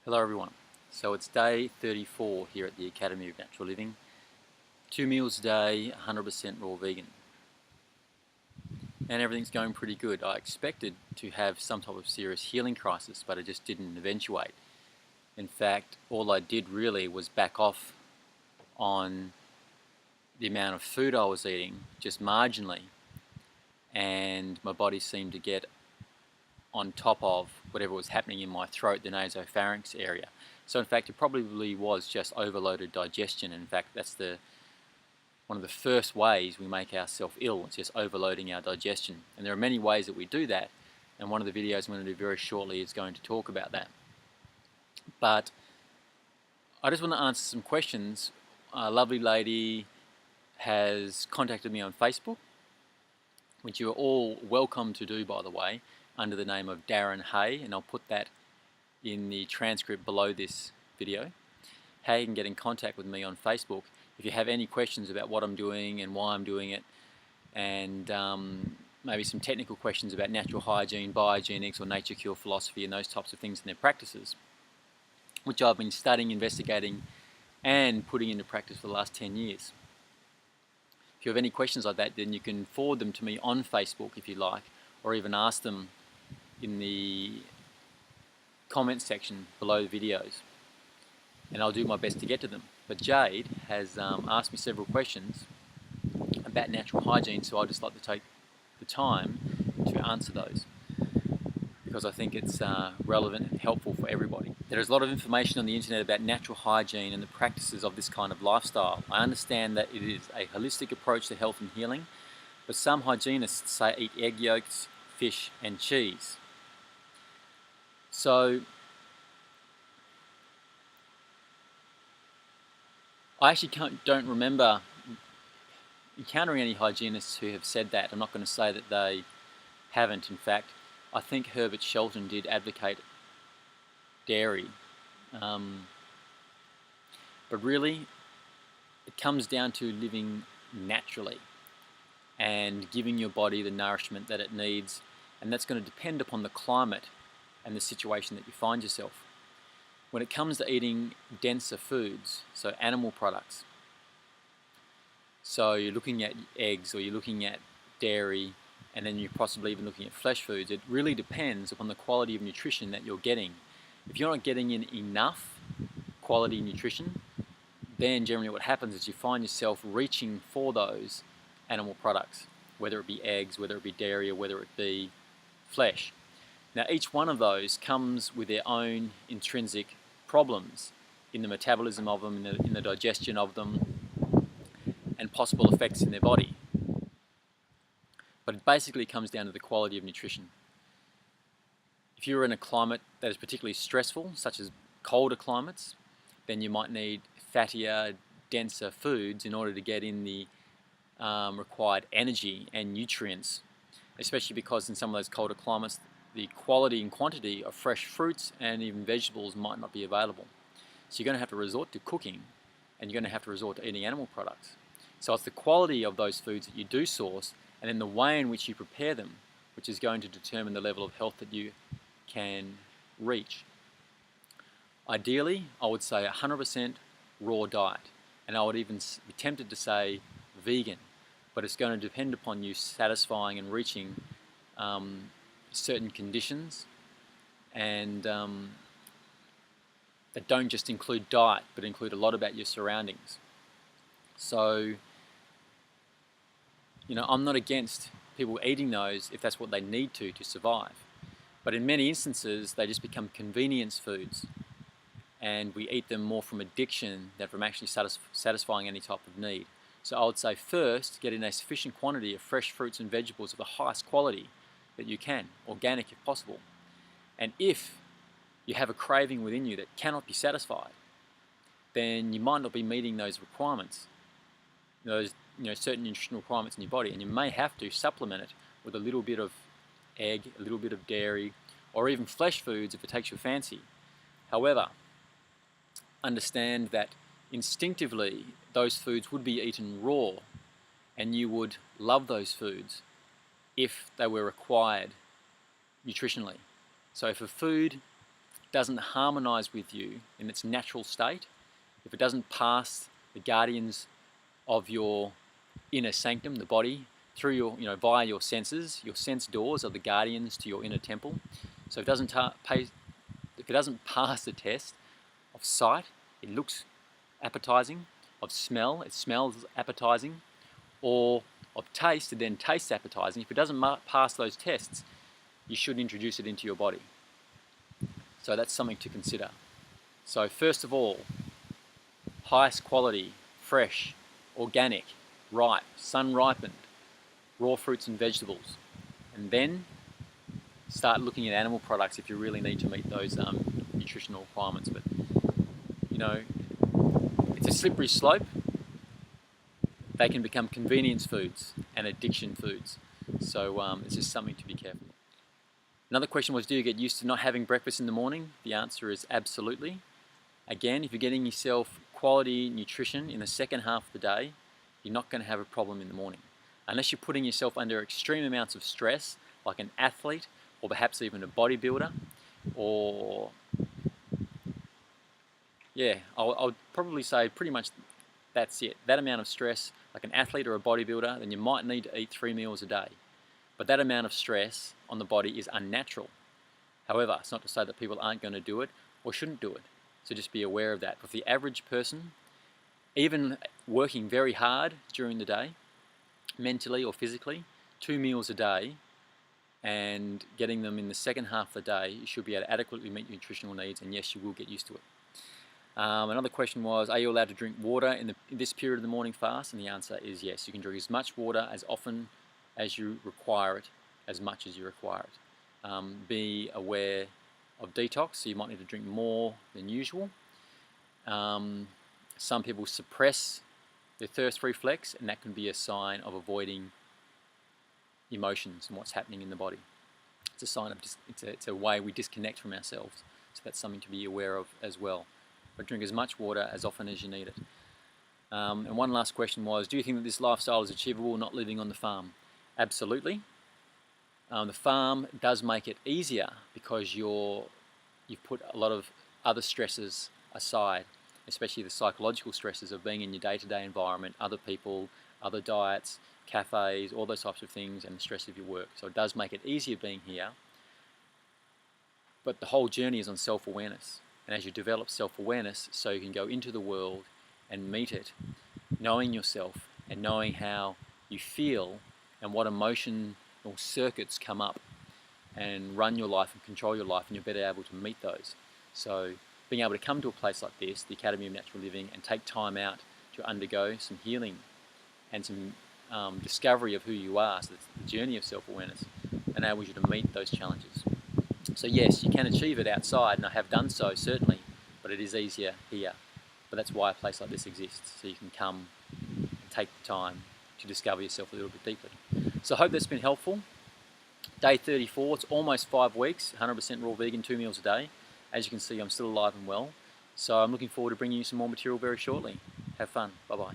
Hello everyone. So it's day 34 here at the Academy of Natural Living. 2 meals a day, 100% raw vegan. And everything's going pretty good. I expected to have some type of serious healing crisis, but it just didn't eventuate. In fact, all I did really was back off on the amount of food I was eating, just marginally. And my body seemed to get on top of whatever was happening in my throat, the nasopharynx area. So in fact, it probably was just overloaded digestion. In fact, that's one of the first ways we make ourselves ill. It's just overloading our digestion. And there are many ways that we do that. And one of the videos I'm going to do very shortly is going to talk about that. But I just want to answer some questions. A lovely lady has contacted me on Facebook, which you are all welcome to do, by the way, under the name of Darren Hay, and I'll put that in the transcript below this video. Hey, you can get in contact with me on Facebook if you have any questions about what I'm doing and why I'm doing it, and maybe some technical questions about natural hygiene, biohygienics, or nature cure philosophy, and those types of things and their practices, which I've been studying, investigating, and putting into practice for the last 10 years. If you have any questions like that, then you can forward them to me on Facebook if you like, or even ask them in the comment section below the videos, and I'll do my best to get to them. But Jade has asked me several questions about natural hygiene, so I'd just like to take the time to answer those, because I think it's relevant and helpful for everybody. There is a lot of information on the internet about natural hygiene and the practices of this kind of lifestyle. I understand that it is a holistic approach to health and healing, but some hygienists say eat egg yolks, fish and cheese. So I actually don't remember encountering any hygienists who have said that. I'm not going to say that they haven't. In fact, I think Herbert Shelton did advocate dairy. But really, it comes down to living naturally and giving your body the nourishment that it needs, and that's going to depend upon the climate and the situation that you find yourself. When it comes to eating denser foods, so animal products, so you're looking at eggs or you're looking at dairy, and then you're possibly even looking at flesh foods, it really depends upon the quality of nutrition that you're getting. If you're not getting in enough quality nutrition, then generally what happens is you find yourself reaching for those animal products, whether it be eggs, whether it be dairy, or whether it be flesh. Now, each one of those comes with their own intrinsic problems in the metabolism of them, in the digestion of them, and possible effects in their body. But it basically comes down to the quality of nutrition. If you're in a climate that is particularly stressful, such as colder climates, then you might need fattier, denser foods in order to get in the required energy and nutrients, especially because in some of those colder climates, the quality and quantity of fresh fruits and even vegetables might not be available. So you're going to have to resort to cooking, and you're going to have to resort to eating animal products. So it's the quality of those foods that you do source, and then the way in which you prepare them, which is going to determine the level of health that you can reach. Ideally, I would say 100% raw diet, and I would even be tempted to say vegan, but it's going to depend upon you satisfying and reaching certain conditions, and that don't just include diet, but include a lot about your surroundings. So, I'm not against people eating those if that's what they need to survive. But in many instances, they just become convenience foods, and we eat them more from addiction than from actually satisfying any type of need. So I would say first, get in a sufficient quantity of fresh fruits and vegetables of the highest quality that you can, organic if possible. And if you have a craving within you that cannot be satisfied, then you might not be meeting those requirements, those certain nutritional requirements in your body, and you may have to supplement it with a little bit of egg, a little bit of dairy, or even flesh foods if it takes your fancy. However, understand that instinctively those foods would be eaten raw, and you would love those foods if they were required nutritionally. So if a food doesn't harmonize with you in its natural state, if it doesn't pass the guardians of your inner sanctum, the body, through your, via your senses, your sense doors are the guardians to your inner temple. So if it doesn't pass the test of sight, it looks appetizing, of smell, it smells appetizing, or of taste, it then tastes appetizing. If it doesn't pass those tests, you should introduce it into your body. So that's something to consider. So first of all, highest quality, fresh, organic, ripe, sun-ripened, raw fruits and vegetables. And then start looking at animal products if you really need to meet those nutritional requirements. But, it's a slippery slope. They can become convenience foods and addiction foods. So it's just something to be careful. Another question was, do you get used to not having breakfast in the morning? The answer is absolutely. Again, if you're getting yourself quality nutrition in the second half of the day, you're not going to have a problem in the morning. Unless you're putting yourself under extreme amounts of stress, like an athlete, or perhaps even a bodybuilder, or I'll probably say pretty much that's it. That amount of stress, like an athlete or a bodybuilder, then you might need to eat 3 meals a day. But that amount of stress on the body is unnatural. However, it's not to say that people aren't going to do it or shouldn't do it. So just be aware of that. But for the average person, even working very hard during the day, mentally or physically, 2 meals a day, and getting them in the second half of the day, you should be able to adequately meet your nutritional needs, and yes, you will get used to it. Another question was, are you allowed to drink water in this period of the morning fast? And the answer is yes. You can drink as much water as often as you require it, as much as you require it. Be aware of detox, so you might need to drink more than usual. Some people suppress their thirst reflex, and that can be a sign of avoiding emotions and what's happening in the body. It's a sign of it's a way we disconnect from ourselves. So that's something to be aware of as well. But drink as much water as often as you need it. And one last question was, do you think that this lifestyle is achievable, not living on the farm? Absolutely. The farm does make it easier because you've put a lot of other stresses aside, especially the psychological stresses of being in your day-to-day environment, other people, other diets, cafes, all those types of things, and the stress of your work. So it does make it easier being here. But the whole journey is on self-awareness. And as you develop self-awareness, so you can go into the world and meet it, knowing yourself and knowing how you feel and what emotional circuits come up and run your life and control your life, and you're better able to meet those. So being able to come to a place like this, the Academy of Natural Living, and take time out to undergo some healing and some discovery of who you are, so it's the journey of self-awareness, enables you to meet those challenges. So yes, you can achieve it outside, and I have done so, certainly, but it is easier here. But that's why a place like this exists, so you can come and take the time to discover yourself a little bit deeper. So I hope that's been helpful. Day 34, it's almost 5 weeks, 100% raw vegan, 2 meals a day. As you can see, I'm still alive and well. So I'm looking forward to bringing you some more material very shortly. Have fun. Bye-bye.